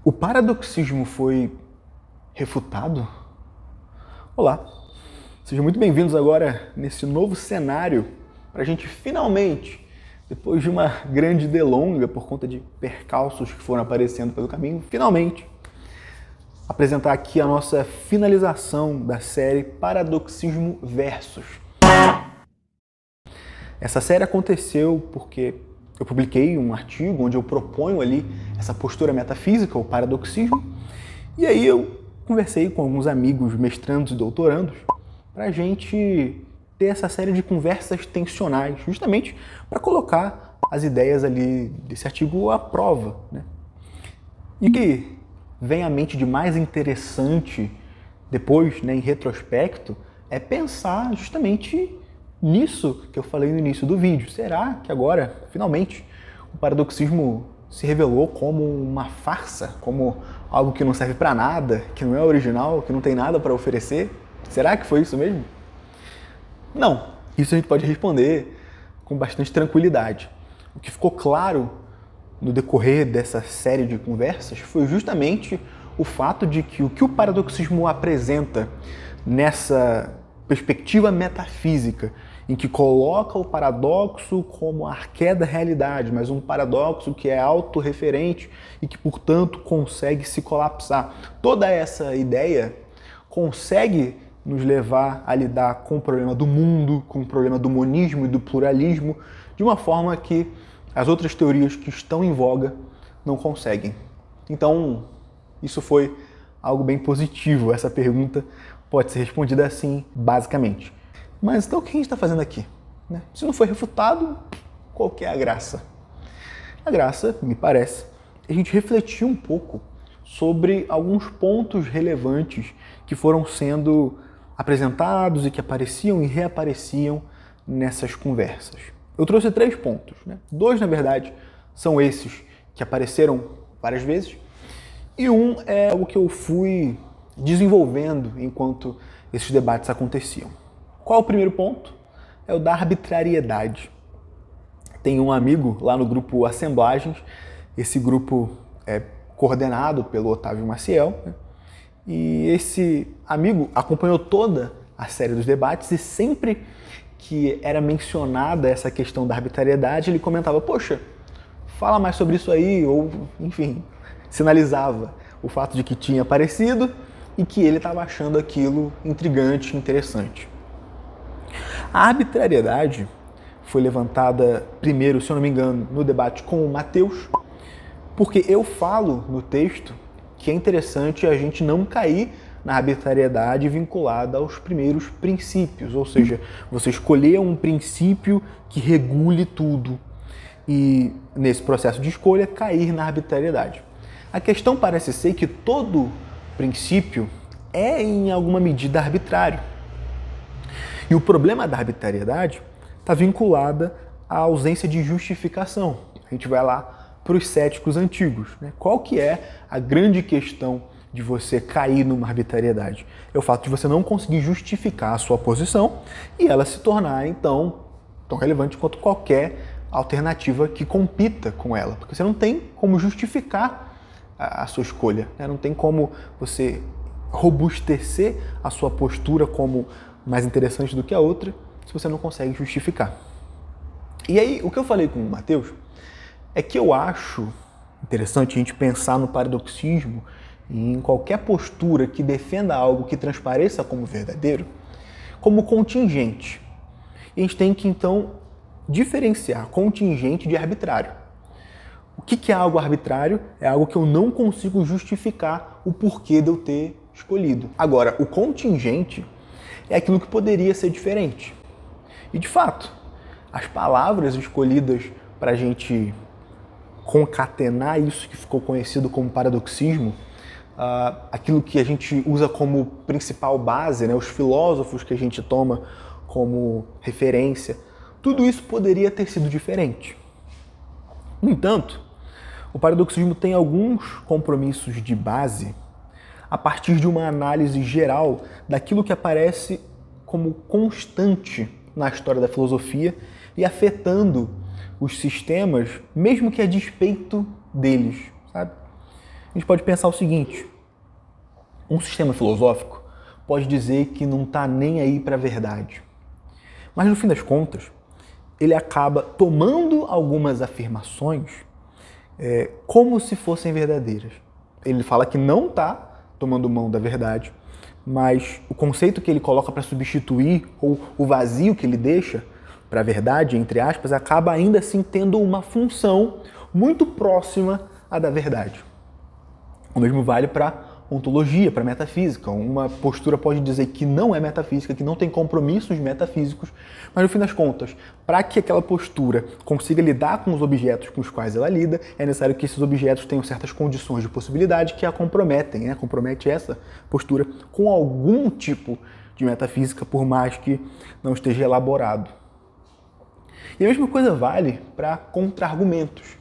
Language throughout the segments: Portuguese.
O paradoxismo foi refutado? Olá, sejam muito bem-vindos agora nesse novo cenário para a gente finalmente, depois de uma grande delonga por conta de percalços que foram aparecendo pelo caminho, finalmente apresentar aqui a nossa finalização da série Paradoxismo Versus. Essa série aconteceu porque eu publiquei um artigo onde eu proponho ali essa postura metafísica, o paradoxismo, e aí eu conversei com alguns amigos mestrandos e doutorandos para a gente ter essa série de conversas tensionais, justamente para colocar as ideias ali desse artigo à prova, né? E o que vem à mente de mais interessante depois, né, em retrospecto, é pensar justamente nisso que eu falei no início do vídeo. Será que agora, finalmente, o paradoxismo se revelou como uma farsa, como algo que não serve para nada, que não é original, que não tem nada para oferecer? Será que foi isso mesmo? Não, isso a gente pode responder com bastante tranquilidade. O que ficou claro no decorrer dessa série de conversas foi justamente o fato de que o paradoxismo apresenta nessa perspectiva metafísica, em que coloca o paradoxo como arqué da realidade, mas um paradoxo que é autorreferente e que, portanto, consegue se colapsar. Toda essa ideia consegue nos levar a lidar com o problema do mundo, com o problema do monismo e do pluralismo, de uma forma que as outras teorias que estão em voga não conseguem. Então, isso foi algo bem positivo. Essa pergunta pode ser respondida assim, basicamente. Mas então o que a gente está fazendo aqui? Né? Se não foi refutado, qual que é a graça? A graça, me parece, é a gente refletir um pouco sobre alguns pontos relevantes que foram sendo apresentados e que apareciam e reapareciam nessas conversas. Eu trouxe 3 pontos, né? 2, na verdade, são esses que apareceram várias vezes, e um é o que eu fui desenvolvendo enquanto esses debates aconteciam. Qual o primeiro ponto? É o da arbitrariedade. Tem um amigo lá no grupo Assemblagens, esse grupo é coordenado pelo Otávio Maciel, né? E esse amigo acompanhou toda a série dos debates e sempre que era mencionada essa questão da arbitrariedade, ele comentava, poxa, fala mais sobre isso aí, ou, enfim, sinalizava o fato de que tinha aparecido e que ele estava achando aquilo intrigante, interessante. A arbitrariedade foi levantada primeiro, se eu não me engano, no debate com o Matheus, porque eu falo no texto que é interessante a gente não cair na arbitrariedade vinculada aos primeiros princípios, ou seja, você escolher um princípio que regule tudo e, nesse processo de escolha, cair na arbitrariedade. A questão parece ser que todo princípio é, em alguma medida, arbitrário. E o problema da arbitrariedade está vinculada à ausência de justificação. A gente vai lá para os céticos antigos, né? Qual que é a grande questão de você cair numa arbitrariedade? É o fato de você não conseguir justificar a sua posição e ela se tornar, então, tão relevante quanto qualquer alternativa que compita com ela. Porque você não tem como justificar a sua escolha, né? Não tem como você robustecer a sua postura como mais interessante do que a outra se você não consegue justificar. E aí, o que eu falei com o Matheus é que eu acho interessante a gente pensar no paradoxismo e em qualquer postura que defenda algo que transpareça como verdadeiro, como contingente. E a gente tem que, então, diferenciar contingente de arbitrário. O que é algo arbitrário? É algo que eu não consigo justificar o porquê de eu ter escolhido. Agora, o contingente é aquilo que poderia ser diferente. E, de fato, as palavras escolhidas para a gente concatenar isso que ficou conhecido como paradoxismo, aquilo que a gente usa como principal base, né, os filósofos que a gente toma como referência, tudo isso poderia ter sido diferente. No entanto, o paradoxismo tem alguns compromissos de base a partir de uma análise geral daquilo que aparece como constante na história da filosofia e afetando os sistemas, mesmo que a despeito deles, sabe? A gente pode pensar o seguinte: um sistema filosófico pode dizer que não está nem aí para a verdade, mas no fim das contas, ele acaba tomando algumas afirmações como se fossem verdadeiras. Ele fala que não está tomando mão da verdade, mas o conceito que ele coloca para substituir, ou o vazio que ele deixa para a verdade, entre aspas, acaba ainda assim tendo uma função muito próxima à da verdade. O mesmo vale para ontologia, para metafísica. Uma postura pode dizer que não é metafísica, que não tem compromissos metafísicos, mas no fim das contas, para que aquela postura consiga lidar com os objetos com os quais ela lida, é necessário que esses objetos tenham certas condições de possibilidade que a comprometem, né? Compromete essa postura com algum tipo de metafísica, por mais que não esteja elaborado. E a mesma coisa vale para contra-argumentos.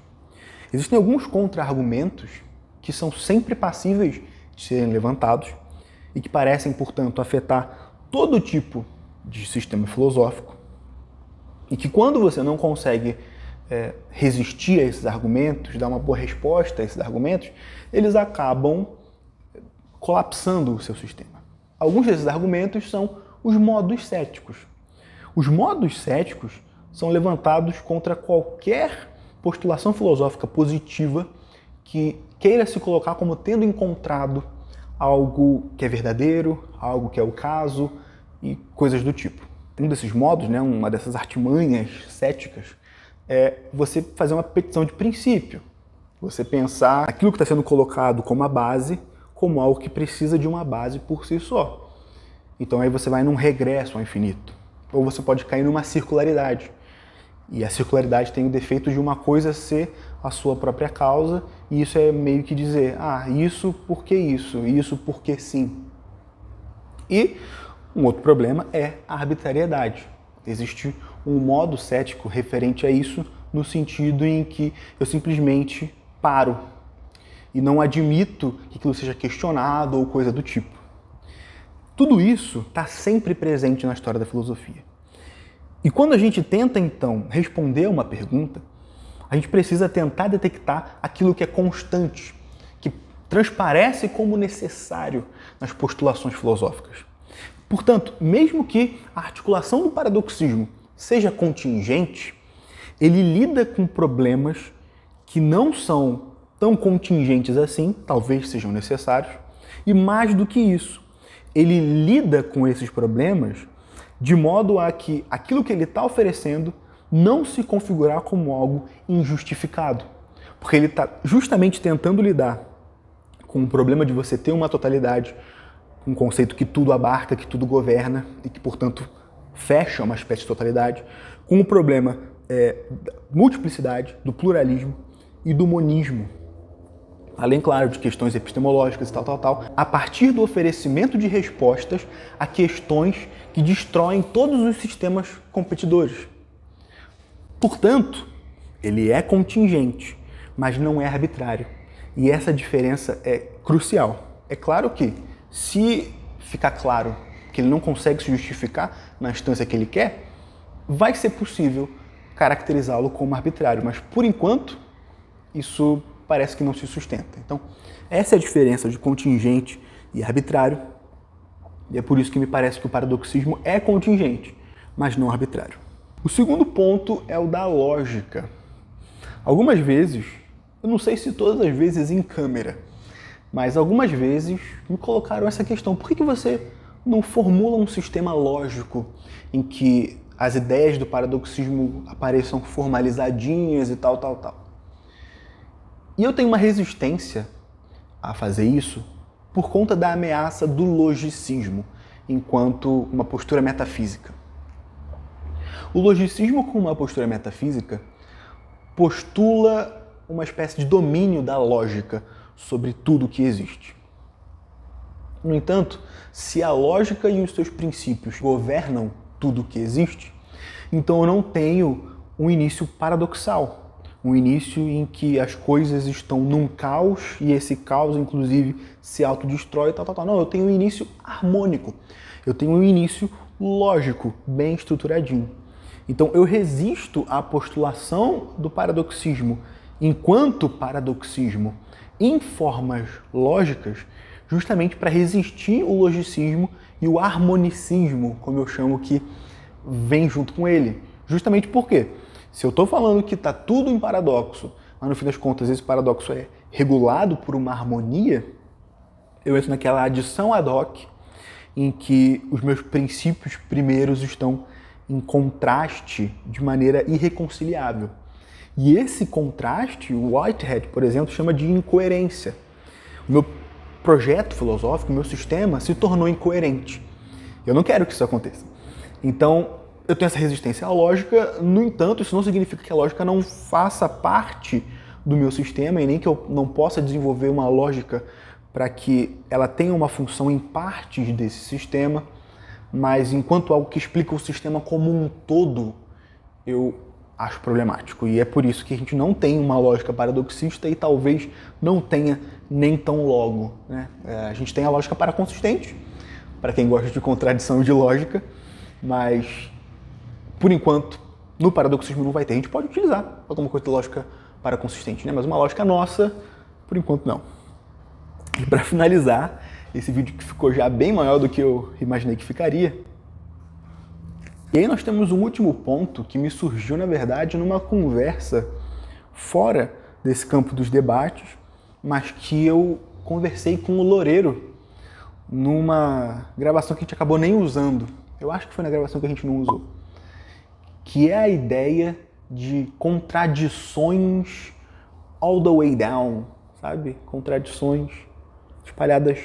Existem alguns contra-argumentos que são sempre passíveis de serem levantados e que parecem, portanto, afetar todo tipo de sistema filosófico, e que quando você não consegue resistir a esses argumentos, dar uma boa resposta a esses argumentos, eles acabam colapsando o seu sistema. Alguns desses argumentos são os modos céticos. Os modos céticos são levantados contra qualquer postulação filosófica positiva que queira se colocar como tendo encontrado algo que é verdadeiro, algo que é o caso e coisas do tipo. Um desses modos, né, uma dessas artimanhas céticas, é você fazer uma petição de princípio. Você pensar aquilo que está sendo colocado como a base, como algo que precisa de uma base por si só. Então aí você vai num regresso ao infinito. Ou você pode cair numa circularidade. E a circularidade tem o defeito de uma coisa ser a sua própria causa, e isso é meio que dizer, isso porque isso porque sim. E um outro problema é a arbitrariedade. Existe um modo cético referente a isso, no sentido em que eu simplesmente paro e não admito que aquilo seja questionado ou coisa do tipo. Tudo isso está sempre presente na história da filosofia. E quando a gente tenta, então, responder uma pergunta, a gente precisa tentar detectar aquilo que é constante, que transparece como necessário nas postulações filosóficas. Portanto, mesmo que a articulação do paradoxismo seja contingente, ele lida com problemas que não são tão contingentes assim, talvez sejam necessários, e mais do que isso, ele lida com esses problemas de modo a que aquilo que ele está oferecendo não se configurar como algo injustificado. Porque ele está justamente tentando lidar com o problema de você ter uma totalidade, um conceito que tudo abarca, que tudo governa e que, portanto, fecha uma espécie de totalidade, com o problema da multiplicidade, do pluralismo e do monismo. Além, claro, de questões epistemológicas e tal, a partir do oferecimento de respostas a questões que destroem todos os sistemas competidores. Portanto, ele é contingente, mas não é arbitrário. E essa diferença é crucial. É claro que, se ficar claro que ele não consegue se justificar na instância que ele quer, vai ser possível caracterizá-lo como arbitrário, mas, por enquanto, isso parece que não se sustenta. Então, essa é a diferença de contingente e arbitrário, e é por isso que me parece que o paradoxismo é contingente, mas não arbitrário. O segundo ponto é o da lógica. Algumas vezes, eu não sei se todas as vezes em câmera, mas algumas vezes me colocaram essa questão: por que você não formula um sistema lógico em que as ideias do paradoxismo apareçam formalizadinhas e tal? E eu tenho uma resistência a fazer isso por conta da ameaça do logicismo enquanto uma postura metafísica. O logicismo, como uma postura metafísica, postula uma espécie de domínio da lógica sobre tudo o que existe. No entanto, se a lógica e os seus princípios governam tudo o que existe, então eu não tenho um início paradoxal, um início em que as coisas estão num caos e esse caos, inclusive, se autodestrói, tal. Não, eu tenho um início harmônico, eu tenho um início lógico, bem estruturadinho. Então eu resisto à postulação do paradoxismo enquanto paradoxismo em formas lógicas, justamente para resistir o logicismo e o harmonicismo, como eu chamo, que vem junto com ele. Justamente porque, se eu estou falando que está tudo em paradoxo, mas no fim das contas esse paradoxo é regulado por uma harmonia, eu entro naquela adição ad hoc em que os meus princípios primeiros estão em contraste de maneira irreconciliável. E esse contraste, o Whitehead, por exemplo, chama de incoerência. O meu projeto filosófico, o meu sistema, se tornou incoerente. Eu não quero que isso aconteça. Então, eu tenho essa resistência à lógica, no entanto, isso não significa que a lógica não faça parte do meu sistema e nem que eu não possa desenvolver uma lógica para que ela tenha uma função em partes desse sistema, mas enquanto algo que explica o sistema como um todo, eu acho problemático. E é por isso que a gente não tem uma lógica paradoxista e talvez não tenha nem tão logo, né? A gente tem a lógica paraconsistente, para quem gosta de contradição de lógica, mas por enquanto no paradoxismo não vai ter. A gente pode utilizar alguma coisa de lógica paraconsistente, né? Mas uma lógica nossa, por enquanto não. E para finalizar, esse vídeo que ficou já bem maior do que eu imaginei que ficaria, e aí nós temos um último ponto que me surgiu, na verdade, numa conversa fora desse campo dos debates, mas que eu conversei com o Loureiro numa gravação que a gente acabou nem usando. Eu acho que foi na gravação que a gente não usou. Que é a ideia de contradições all the way down, sabe? Contradições espalhadas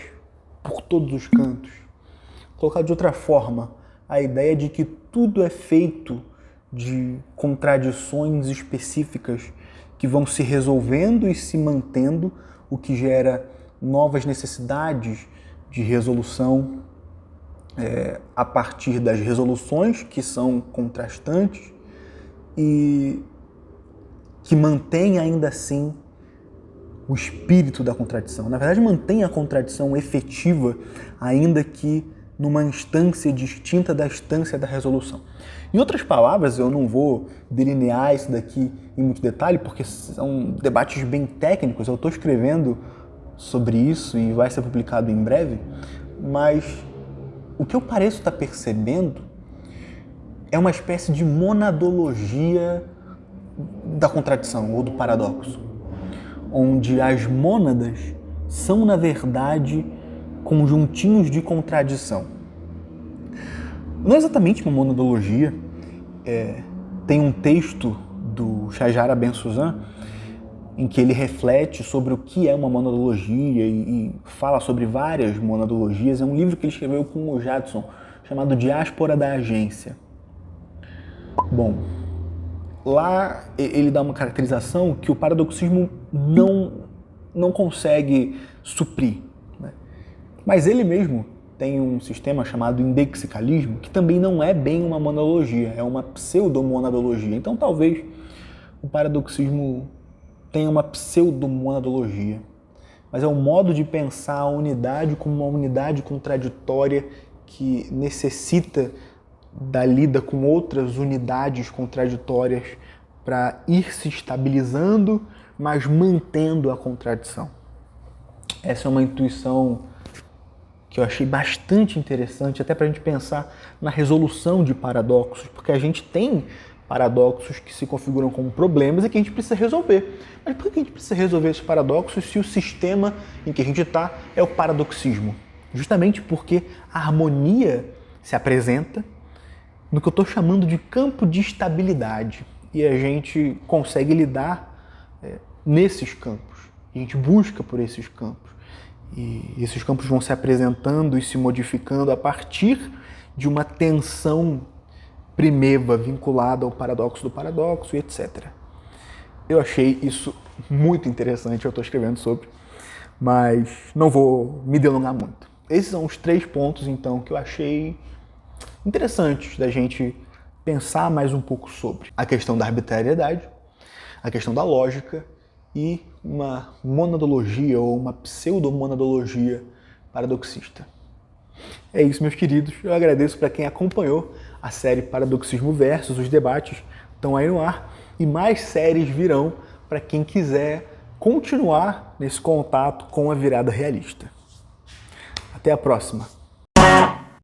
por todos os cantos. Colocado de outra forma, a ideia de que tudo é feito de contradições específicas que vão se resolvendo e se mantendo, o que gera novas necessidades de resolução a partir das resoluções que são contrastantes e que mantém ainda assim o espírito da contradição. Na verdade, mantém a contradição efetiva, ainda que numa instância distinta da instância da resolução. Em outras palavras, eu não vou delinear isso daqui em muito detalhe, porque são debates bem técnicos, eu estou escrevendo sobre isso e vai ser publicado em breve, mas o que eu pareço estar percebendo é uma espécie de monadologia da contradição ou do paradoxo, onde as mônadas são, na verdade, conjuntinhos de contradição. Não é exatamente uma monadologia. Tem um texto do Shahjar Ben-Susan em que ele reflete sobre o que é uma monadologia e fala sobre várias monadologias. É um livro que ele escreveu com o Jadson, chamado Diáspora da Agência. Bom, lá ele dá uma caracterização que o paradoxismo não consegue suprir, né? Mas ele mesmo tem um sistema chamado indexicalismo, que também não é bem uma monadologia, é uma pseudomonadologia. Então talvez o paradoxismo tenha uma pseudomonadologia, mas é um modo de pensar a unidade como uma unidade contraditória que necessita da lida com outras unidades contraditórias para ir se estabilizando, mas mantendo a contradição. Essa é uma intuição que eu achei bastante interessante, até para a gente pensar na resolução de paradoxos, porque a gente tem paradoxos que se configuram como problemas e que a gente precisa resolver. Mas por que a gente precisa resolver esses paradoxos se o sistema em que a gente está é o paradoxismo? Justamente porque a harmonia se apresenta no que eu estou chamando de campo de estabilidade. E a gente consegue lidar nesses campos. E a gente busca por esses campos. E esses campos vão se apresentando e se modificando a partir de uma tensão primeva vinculada ao paradoxo do paradoxo, e etc. Eu achei isso muito interessante, eu estou escrevendo sobre, mas não vou me delongar muito. Esses são os 3 pontos, então, que eu achei interessantes da gente pensar mais um pouco sobre. A questão da arbitrariedade, a questão da lógica e uma monadologia ou uma pseudomonadologia paradoxista. É isso, meus queridos. Eu agradeço para quem acompanhou a série Paradoxismo Versus. Os debates estão aí no ar e mais séries virão para quem quiser continuar nesse contato com a virada realista. Até a próxima!